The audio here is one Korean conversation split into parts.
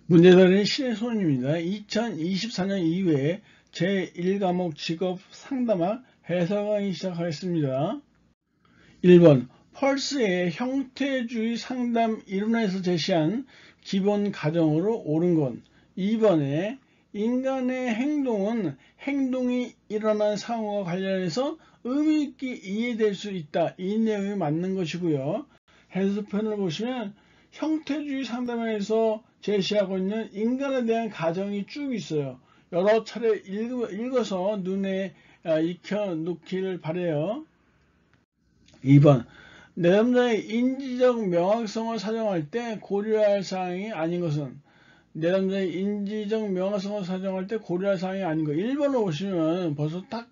문제달인 신의 손입니다. 2024년 2회 제1과목 직업 상담학 해설 강의 시작하겠습니다. 1번 펄스의 형태주의 상담 이론에서 제시한 기본 가정으로 옳은 것. 2번에 인간의 행동은 행동이 일어난 상황과 관련해서 의미있게 이해될 수 있다. 이 내용이 맞는 것이고요. 해설편을 보시면 형태주의 상담에서 제시하고 있는 인간에 대한 가정이 쭉 있어요. 여러 차례 읽어서 눈에 익혀 놓기를 바라요. 2번 내담자의 인지적 명확성을 사정할 때 고려할 사항이 아닌 것은 내담자의 인지적 명확성을 사정할 때 고려할 사항이 아닌 것. 1번을 보시면 벌써 딱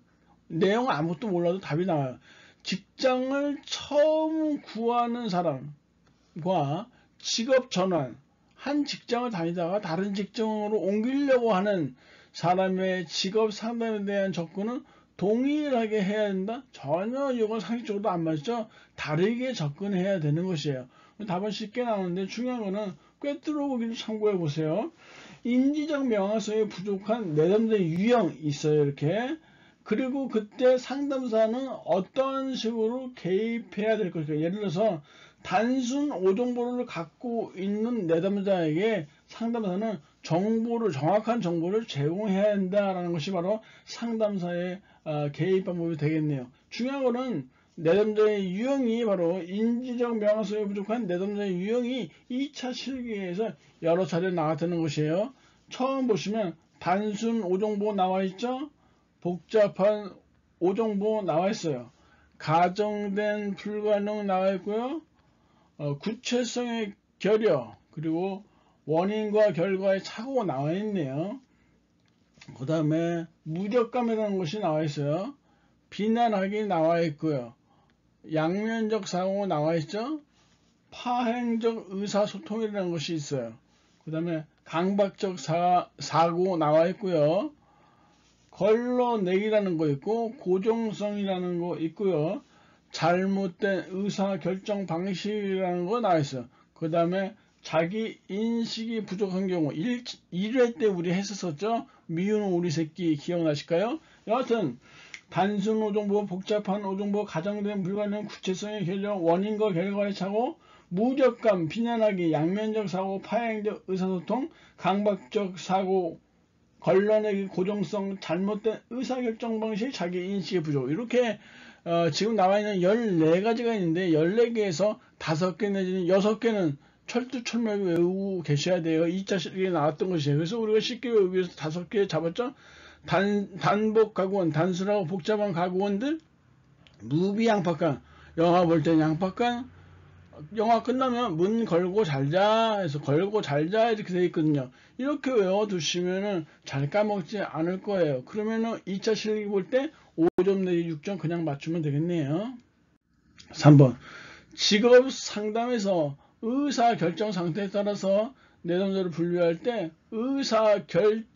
내용 아무것도 몰라도 답이 나와요. 직장을 처음 구하는 사람과 직업 전환, 한 직장을 다니다가 다른 직장으로 옮기려고 하는 사람의 직업 상담에 대한 접근은 동일하게 해야 된다? 전혀 이건 상식적으로도 안 맞죠? 다르게 접근해야 되는 것이에요. 답은 쉽게 나오는데 중요한 거는 꿰뚫어 보기를 참고해 보세요. 인지적 명확성이 부족한 내담자의 유형 있어요. 이렇게. 그리고 그때 상담사는 어떤 식으로 개입해야 될 것일까? 예를 들어서 단순 오정보를 갖고 있는 내담자에게 상담사는 정확한 정보를 제공해야 한다라는 것이 바로 상담사의 개입 방법이 되겠네요. 중요한 거는 내담자의 유형이 바로 인지적 명확성이 부족한 내담자의 유형이 2차 실기에서 여러 차례 나왔다는 것이에요. 처음 보시면 단순 오정보 나와 있죠? 복잡한 오정보 나와 있어요. 가정된 불가능 나와 있고요. 구체성의 결여, 그리고 원인과 결과의 착오가 나와 있네요. 그 다음에 무력감이라는 것이 나와 있어요. 비난하기 나와 있고요. 양면적 사고 나와 있죠. 파행적 의사소통이라는 것이 있어요. 그 다음에 강박적 사고 나와 있고요. 걸러내기라는 거 있고 고정성이라는 거 있고요. 잘못된 의사결정 방식이라는 거 나와 있어요. 그 다음에 자기 인식이 부족한 경우 1회 때 우리 했었죠. 미운 우리 새끼 기억나실까요? 여하튼 단순 오정보, 복잡한 오정보, 가정된 불가능, 구체성의 결정, 원인과 결과의 착오, 무력감, 비난하기, 양면적 사고, 파행적 의사소통, 강박적 사고, 걸러내기, 고정성, 잘못된 의사결정 방식, 자기 인식의 부족. 이렇게 지금 나와 있는 14가지가 있는데 14개에서 5개 내지는 6개는 철두철미하게 외우고 계셔야 돼요. 2차 실기에 나왔던 것이에요. 그래서 우리가 쉽게 외우기 위해서 5개 잡았죠. 단복 가구원, 단순하고 복잡한 가구원들, 무비 양박관, 영화 볼 땐 양박관, 영화 끝나면 문 걸고 잘자 해서 걸고 잘자 이렇게 돼 있거든요. 이렇게 외워두시면은 잘 까먹지 않을 거예요. 그러면은 2차 실기 볼 때 5점 내지 6점 그냥 맞추면 되겠네요. 3번 직업 상담에서 의사결정 상태에 따라서 내담자를 분류할 때 의사결정자의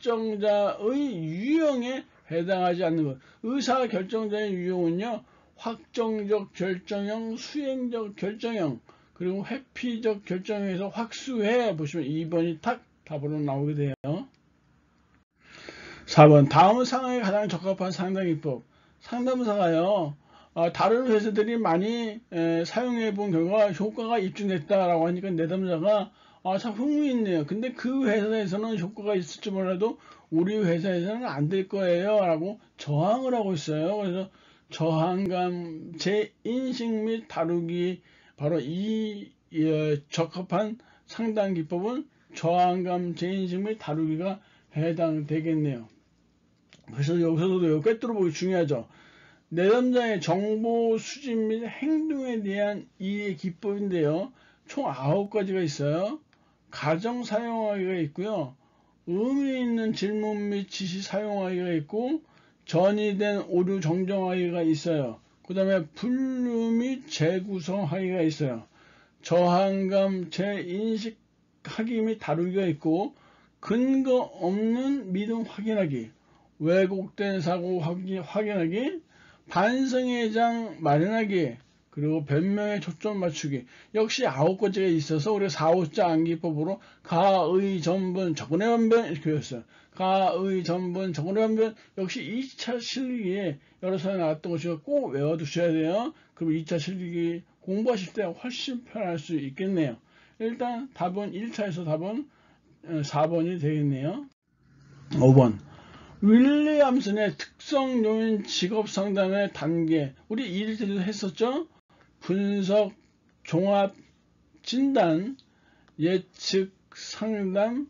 유형에 해당하지 않는 것. 의사결정자의 유형은요, 확정적 결정형, 수행적 결정형, 그리고 회피적 결정형에서 확수해 보시면 2번이 탁 답으로 나오게 돼요. 4번 다음 상황에 가장 적합한 상담기법. 상담사가요, 다른 회사들이 많이 사용해 본 결과 효과가 입증됐다라고 하니까 내담자가 참 흥미있네요. 근데 그 회사에서는 효과가 있을지 몰라도 우리 회사에서는 안 될 거예요 라고 저항을 하고 있어요. 그래서 저항감, 재인식 및 다루기, 바로 이 적합한 상담 기법은 저항감, 재인식 및 다루기가 해당되겠네요. 그래서 여기서도 꿰뚫어보기 중요하죠. 내담자의 정보 수집 및 행동에 대한 이해 기법인데요. 총 9가지가 있어요. 가정 사용하기가 있고요. 의미 있는 질문 및 지시 사용하기가 있고, 전이된 오류 정정하기가 있어요. 그 다음에 분류 및 재구성하기가 있어요. 저항감, 재인식하기 및 다루기가 있고, 근거 없는 믿음 확인하기, 왜곡된 사고 확인하기, 반성의 장 마련하기, 그리고 변명에 초점 맞추기. 역시 9가지가 있어서 우리가 4, 5자 암기법으로 가의 전분, 적분의 변변 이렇게 배웠어요. 가의 전분, 적분의 변변 역시 2차 실기에 여러 차례 나왔던 것이고 꼭 외워두셔야 돼요. 그럼 2차 실기 공부하실 때 훨씬 편할 수 있겠네요. 일단 답은 1차에서 답은 4번이 되겠네요. 5번. 윌리엄슨의 특성 요인 직업 상담의 단계. 우리 이일 때도 했었죠? 분석, 종합, 진단, 예측, 상담,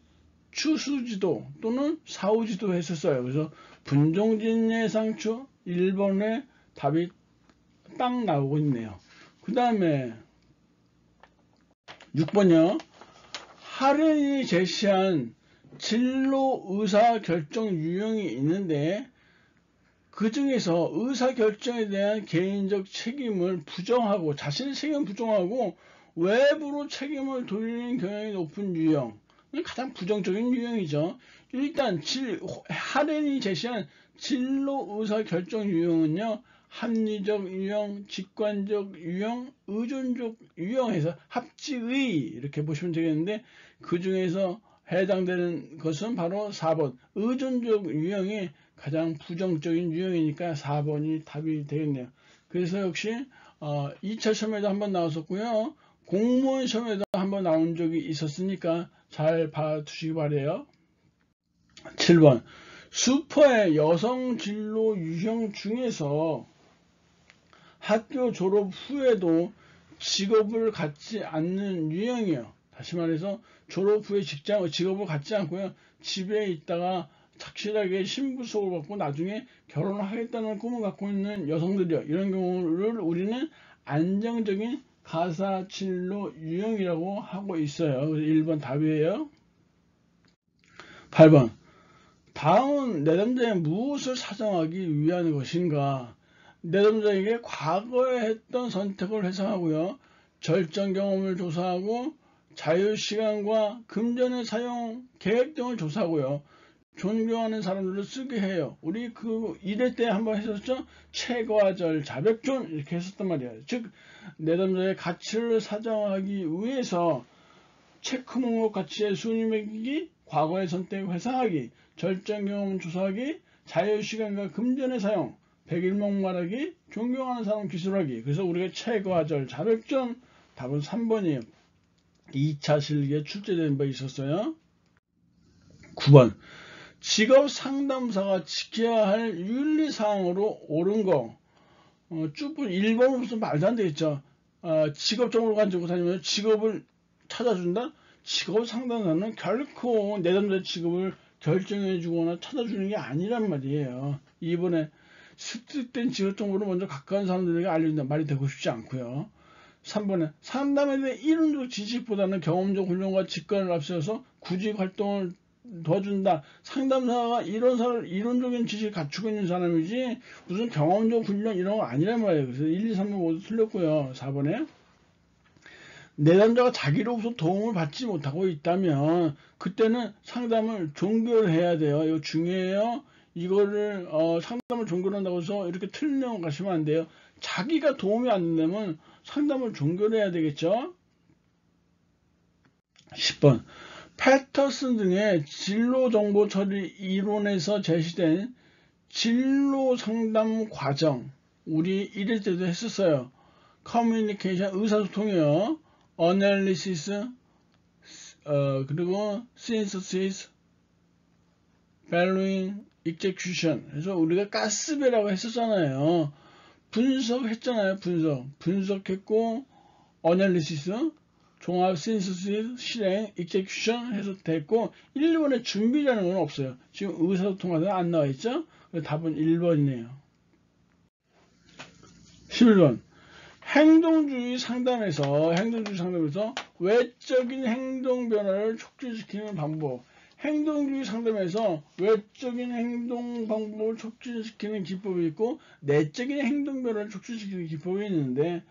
추수지도 또는 사후지도 했었어요. 그래서 분종진 예상추 1번에 답이 딱 나오고 있네요. 그 다음에 6번이요. 하렌이 제시한 진로 의사결정 유형이 있는데 그 중에서 의사결정에 대한 개인적 책임을 부정하고 자신의 책임을 부정하고 외부로 책임을 돌리는 경향이 높은 유형, 가장 부정적인 유형이죠. 일단 하렌이 제시한 진로 의사결정 유형은요, 합리적 유형, 직관적 유형, 의존적 유형에서 합직의 이렇게 보시면 되겠는데 그 중에서 해당되는 것은 바로 4번 의존적 유형이 가장 부정적인 유형이니까 4번이 답이 되겠네요. 그래서 역시 2차 시험에도 한번 나왔었고요. 공무원 시험에도 한번 나온 적이 있었으니까 잘 봐두시기 바래요. 7번 슈퍼의 여성 진로 유형 중에서 학교 졸업 후에도 직업을 갖지 않는 유형이요. 다시 말해서 졸업 후에 직업을 갖지 않고요. 집에 있다가 착실하게 신부속을 받고 나중에 결혼을 하겠다는 꿈을 갖고 있는 여성들이요. 이런 경우를 우리는 안정적인 가사 진로 유형이라고 하고 있어요. 1번 답이에요. 8번 다음은 내담자의 무엇을 사정하기 위한 것인가? 내담자에게 과거에 했던 선택을 회상하고요. 절정 경험을 조사하고 자유시간과 금전의 사용 계획 등을 조사하고요. 존경하는 사람들을 쓰게 해요. 우리 그 1회 때 한번 했었죠? 체과절, 자백존 이렇게 했었단 말이에요. 즉 내담자의 가치를 사정하기 위해서 체크 목록 가치의 순위 매기기, 과거의 선택 회상하기, 절정 경험 조사하기, 자유시간과 금전의 사용, 백일목 말하기, 존경하는 사람 기술하기. 그래서 우리가 체과절, 자백존 답은 3번이에요. 2차 실기에 출제된 바 있었어요. 9번 직업 상담사가 지켜야 할 윤리사항으로 옳은 거. 쭉 1번은 무슨 말도 안 되겠죠. 직업정보를 가지고 다니면 직업을 찾아준다? 직업 상담사는 결코 내담자 직업을 결정해 주거나 찾아주는 게 아니란 말이에요. 이번에 습득된 직업 정보를 먼저 가까운 사람들에게 알려준다. 말이 되고 싶지 않고요. 3번에 상담에 대한 이론적 지식보다는 경험적 훈련과 직관을 앞세워서 구직 활동을 도와준다. 상담사가 이론적인 지식을 갖추고 있는 사람이지 무슨 경험적 훈련 이런 거 아니란 말이에요. 그래서 1, 2, 3번 모두 틀렸고요. 4번에 내담자가 자기로부터 도움을 받지 못하고 있다면 그때는 상담을 종결해야 돼요. 이거 중요해요. 이거를 상담을 종결한다고 해서 이렇게 틀린 내용 가시면 안 돼요. 자기가 도움이 안 되면 상담을 종결해야 되겠죠. 10번 패터슨 등의 진로정보 처리 이론에서 제시된 진로 상담 과정 우리 1일 때도 했었어요. 커뮤니케이션 의사소통이요. 어널리시스 그리고 신서시스 밸류잉 익제큐션 그래서 우리가 가스배라고 했었잖아요. 분석했잖아요. 분석했고 어널리시스 종합 신서시스 실행 익제큐션 해서 됐고 1번에 준비라는 건 없어요. 지금 의사소통하다 안 나와 있죠. 답은 1번이네요. 11번 행동주의 상담에서 외적인 행동 변화를 촉진시키는 방법. 행동주의 상담에서 외적인 행동 방법을 촉진시키는 기법이 있고 내적인 행동 변화를 촉진시키는 기법이 있는데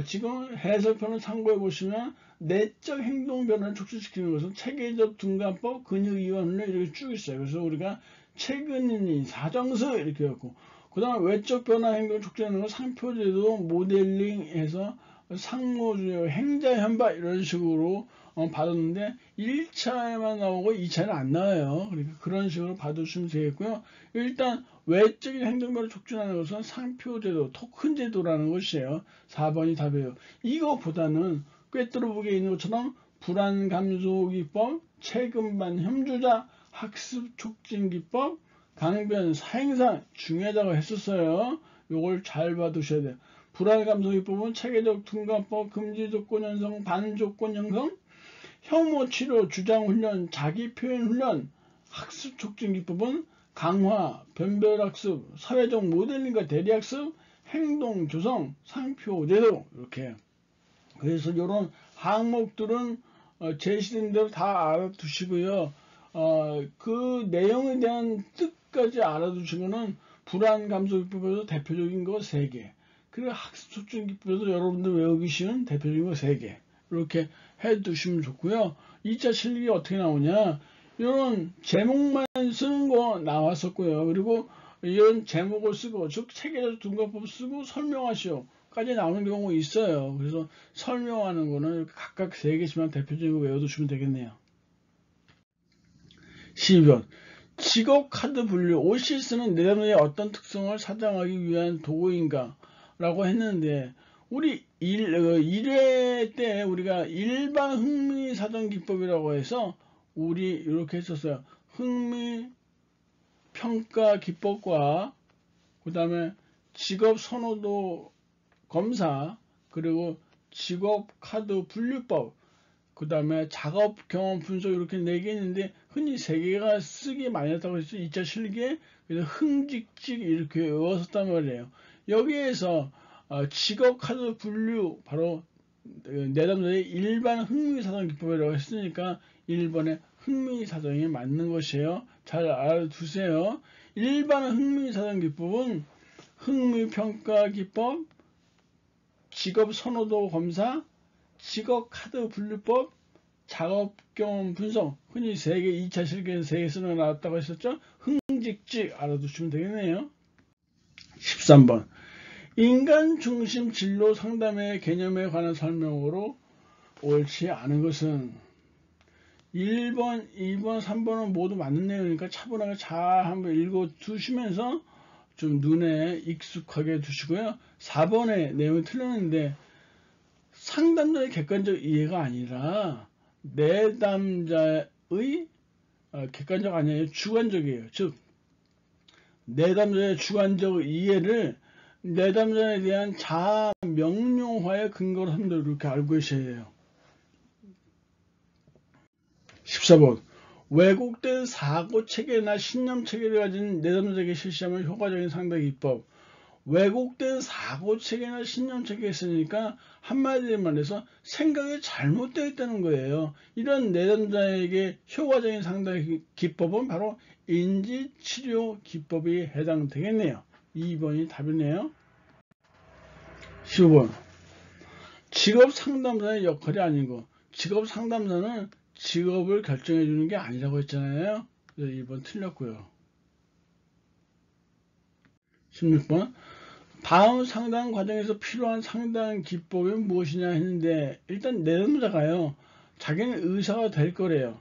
지금 해설편을 참고해 보시면 내적 행동 변화를 촉진시키는 것은 체계적 둔감법, 근육이완 훈련 이렇게 쭉 있어요. 그래서 우리가 체근인이 사정서 이렇게 했고 그 다음에 외적 변화 행동을 촉진하는 건 상표제도 모델링해서 상호주의, 행자현바 이런 식으로 받았는데 1차에만 나오고 2차는 안 나와요. 그러니까 그런 식으로 받으시면 되겠고요. 일단 외적인 행동변화를 촉진하는 것은 상표제도, 토큰제도라는 것이에요. 4번이 답이에요. 이거보다는 꿰뚫어보기에 있는 것처럼 불안감소기법, 체금반 혐주자, 학습촉진기법, 강변, 사행상 중요하다고 했었어요. 요걸 잘 봐두셔야 돼요. 불안감소기법은 체계적 통과법, 금지조건 형성, 반조건 형성, 혐오치료, 주장훈련, 자기표현훈련, 학습촉진기법은 강화, 변별학습, 사회적 모델링과 대리학습, 행동조성, 상표제도 이렇게. 그래서 이런 항목들은 제시된 대로 다 알아두시고요. 그 내용에 대한 뜻까지 알아두시면은 불안감소기법에서 대표적인 거 3개, 그리고 학습촉진기법에서 여러분들 외우기 쉬운 대표적인 거 3개 이렇게 해두시면 좋고요. 2차 실력이 어떻게 나오냐, 이런 제목만 쓰는 거 나왔었고요. 그리고 이런 제목을 쓰고, 즉 체계적 둔가법 쓰고 설명하시오 까지 나오는 경우가 있어요. 그래서 설명하는 거는 각각 3개씩만 대표적인 거 외워두시면 되겠네요. 12번 직업카드 분류, OCS는 내담자의 어떤 특성을 사정하기 위한 도구인가 라고 했는데, 우리 1회 때 우리가 일반 흥미사정기법이라고 해서 우리 이렇게 했었어요. 흥미평가기법과 그 다음에 직업선호도 검사, 그리고 직업카드 분류법, 그 다음에 작업경험 분석 이렇게 4개 있는데 흔히 3개가 쓰기 많이 했다고 했죠. 2차 실기에. 그래서 흥직직 이렇게 외웠었단 말이에요. 여기에서 직업카드 분류, 바로 내담자의 일반 흥미사정기법이라고 했으니까 1번에 흥미사정이 맞는 것이에요. 잘 알아두세요. 일반 흥미사정기법은 흥미평가기법, 직업선호도 검사, 직업카드 분류법, 작업경험 분석, 흔히 3개, 2차 실기에서 3개 쓰는 거 나왔다고 했었죠. 흥직직 알아두시면 되겠네요. 13번 인간중심 진로 상담의 개념에 관한 설명으로 옳지 않은 것은 1번, 2번, 3번은 모두 맞는 내용이니까 차분하게 잘 한번 읽어두시면서 좀 눈에 익숙하게 두시고요. 4번의 내용이 틀렸는데 상담자의 객관적 이해가 아니라 내담자의 객관적 아니에요. 주관적이에요. 즉 내담자의 주관적 이해를 내담자에 대한 자아 명료화의 근거로 한다, 이렇게 알고 계셔야 해요. 14번 왜곡된 사고체계나 신념체계를 가진 내담자에게 실시하면 효과적인 상담 기법. 왜곡된 사고체계나 신념체계가 있으니까 한마디로 말해서 생각이 잘못되어 있다는 거예요. 이런 내담자에게 효과적인 상담 기법은 바로 인지치료 기법이 해당되겠네요. 2번이 답이네요. 15번 직업상담사의 역할이 아니고, 직업상담사는 직업을 결정해 주는 게 아니라고 했잖아요. 그래서 2번 틀렸고요. 16번 다음 상담 과정에서 필요한 상담 기법이 무엇이냐 했는데, 일단 내담자가요, 자기는 의사가 될 거래요.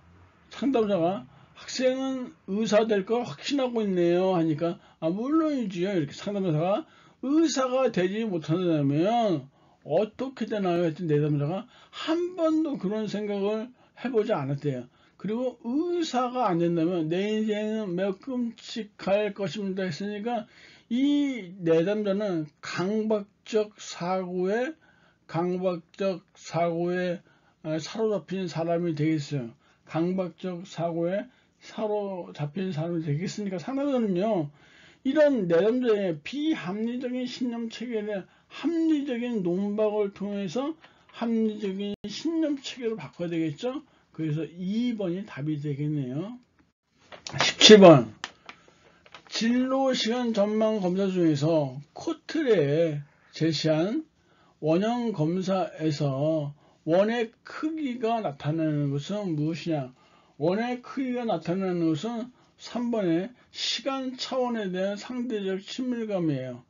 상담자가 학생은 의사 될 걸 확신하고 있네요 하니까 물론이지요. 이렇게 상담자가 의사가 되지 못한다면 어떻게 되나요 했더니 내담자가 한 번도 그런 생각을 해보지 않았대요. 그리고 의사가 안 된다면 내 인생은 매우 끔찍할 것입니다 했으니까 이 내담자는 강박적 사고에 사로잡힌 사람이 되겠어요. 강박적 사고에 사로잡힌 사람이 되겠으니까 상담자는요, 이런 내담자의 비합리적인 신념체계를 합리적인 논박을 통해서 합리적인 신념체계로 바꿔야 되겠죠. 그래서 2번이 답이 되겠네요. 17번 진로시간 전망 검사 중에서 코틀에 제시한 원형 검사에서 원의 크기가 나타나는 것은 무엇이냐? 원의 크기가 나타나는 것은 3번에 시간 차원에 대한 상대적 친밀감이에요.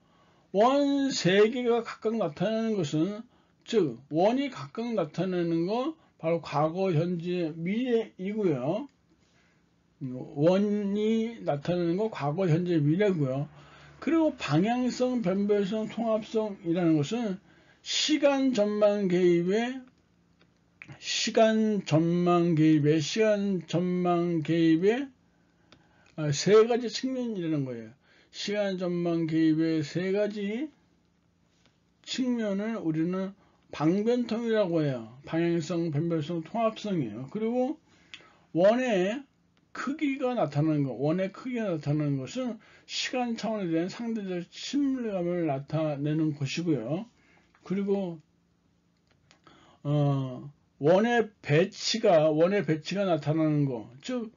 원 3개가 각각 나타나는 것은, 즉 원이 각각 나타내는 거 바로 과거, 현재, 미래이고요. 원이 나타내는 거 과거, 현재, 미래고요. 그리고 방향성, 변별성, 통합성이라는 것은 시간 전망 개입의 세 가지 측면이라는 거예요. 시간 전망 개입의 세 가지 측면을 우리는 방변통이라고 해요. 방향성, 변별성, 통합성이에요. 그리고 원의 크기가 나타나는 것은 시간 차원에 대한 상대적 친밀감을 나타내는 것이고요. 그리고 원의 배치가 나타나는 것, 즉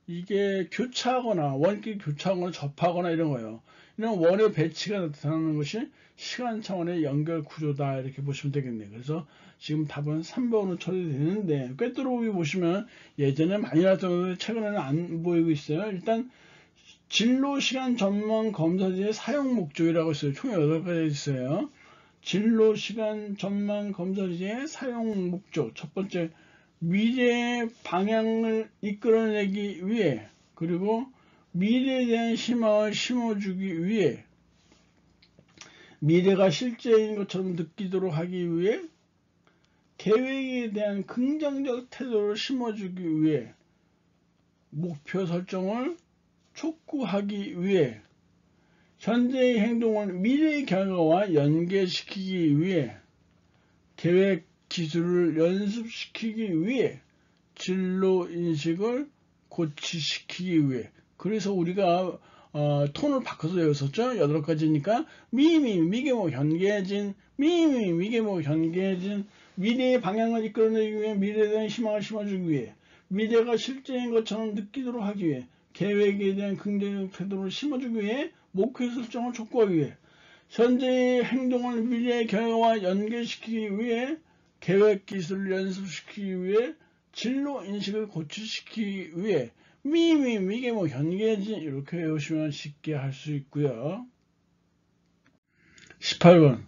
이게 교차하거나 원끼리 교차하거나 접하거나 이런 거예요. 이런 원의 배치가 나타나는 것이 시간 차원의 연결 구조다, 이렇게 보시면 되겠네요. 그래서 지금 답은 3번으로 처리되는데, 꿰뚫어보기 보시면 예전에 많이 나왔던 최근에는 안 보이고 있어요. 일단 진로 시간 전망 검사지의 사용 목적이라고 있어요. 총 8가지 있어요. 진로 시간 전망 검사지의 사용 목적. 첫 번째, 미래의 방향을 이끌어내기 위해, 그리고 미래에 대한 희망을 심어주기 위해, 미래가 실제인 것처럼 느끼도록 하기 위해, 계획에 대한 긍정적 태도를 심어주기 위해, 목표 설정을 촉구하기 위해, 현재의 행동을 미래의 결과와 연계시키기 위해, 계획 기술을 연습시키기 위해, 진로 인식을 고취시키기 위해. 그래서 우리가 톤을 바꿔서 외웠었죠. 8가지니까 미미, 미개모, 현계진, 미미, 미개모, 현계진, 미래의 방향을 이끌어내기 위해, 미래에 대한 희망을 심어주기 위해, 미래가 실제인 것처럼 느끼도록 하기 위해, 계획에 대한 긍정적 태도를 심어주기 위해, 목표 설정을 촉구하기 위해, 현재의 행동을 미래의 결과와 연계시키기 위해, 계획 기술을 연습시키기 위해, 진로 인식을 고취시키기 위해, 미미, 미개모, 현계진, 이렇게 외우시면 쉽게 할 수 있고요. 18번,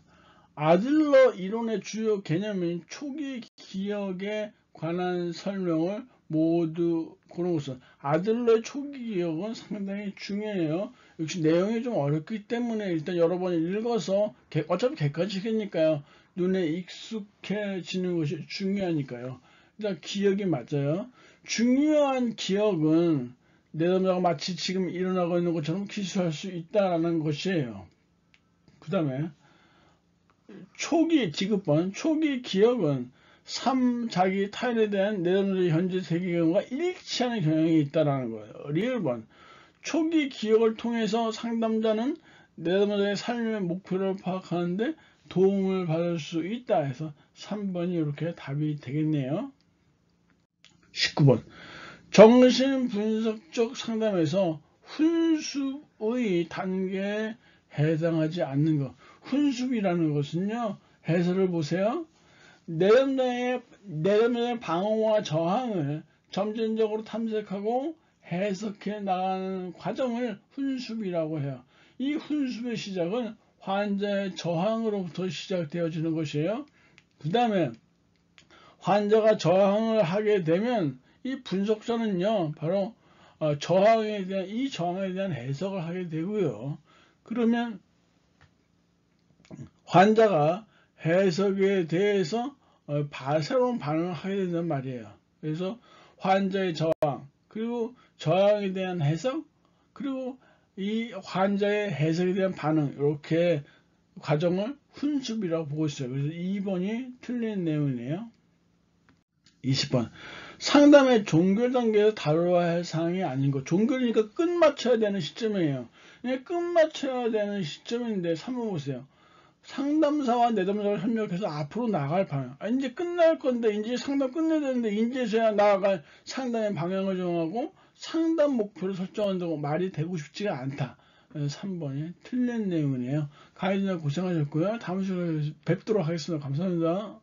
아들러 이론의 주요 개념인 초기 기억에 관한 설명을 모두 고른 것은. 아들러의 초기 기억은 상당히 중요해요. 역시 내용이 좀 어렵기 때문에 일단 여러 번 읽어서, 어차피 객관식이니까요, 눈에 익숙해지는 것이 중요하니까요. 일단 기억이 맞아요. 중요한 기억은 내담자가 마치 지금 일어나고 있는 것처럼 기술할 수 있다는 것이에요. 그 다음에 초기 지급본, 초기 기억은 자기 타인에 대한 내담자의 현재 세계관과 일치하는 경향이 있다는 거예요. 리을본, 초기 기억을 통해서 상담자는 내담자의 삶의 목표를 파악하는데 도움을 받을 수 있다 해서 3번이 이렇게 답이 되겠네요. 19번, 정신분석적 상담에서 훈습의 단계에 해당하지 않는 것. 훈습이라는 것은요, 해설을 보세요. 내담자의 방어와 저항을 점진적으로 탐색하고 해석해 나가는 과정을 훈습이라고 해요. 이 훈습의 시작은 환자의 저항으로부터 시작되어지는 것이에요. 그 다음에 환자가 저항을 하게 되면 이 분석자는요, 바로 저항에 대한 해석을 하게 되고요. 그러면 환자가 해석에 대해서 새로운 반응을 하게 된단 말이에요. 그래서 환자의 저항, 그리고 저항에 대한 해석, 그리고 이 환자의 해석에 대한 반응, 이렇게 과정을 훈습이라고 보고 있어요. 그래서 2번이 틀린 내용이네요. 20번, 상담의 종결 단계에서 다뤄야 할 사항이 아닌 것. 종결이니까 끝마쳐야 되는 시점이에요. 끝마쳐야 되는 시점인데 3번 보세요. 상담사와 내담자가 협력해서 앞으로 나갈 방향. 이제 끝날 건데, 이제 상담 끝내야 되는데, 이제서야 나아갈 상담의 방향을 정하고 상담 목표를 설정한다고 말이 되고 싶지가 않다. 3번이 틀린 내용이네요. 가이드님 고생하셨고요. 다음 시간에 뵙도록 하겠습니다. 감사합니다.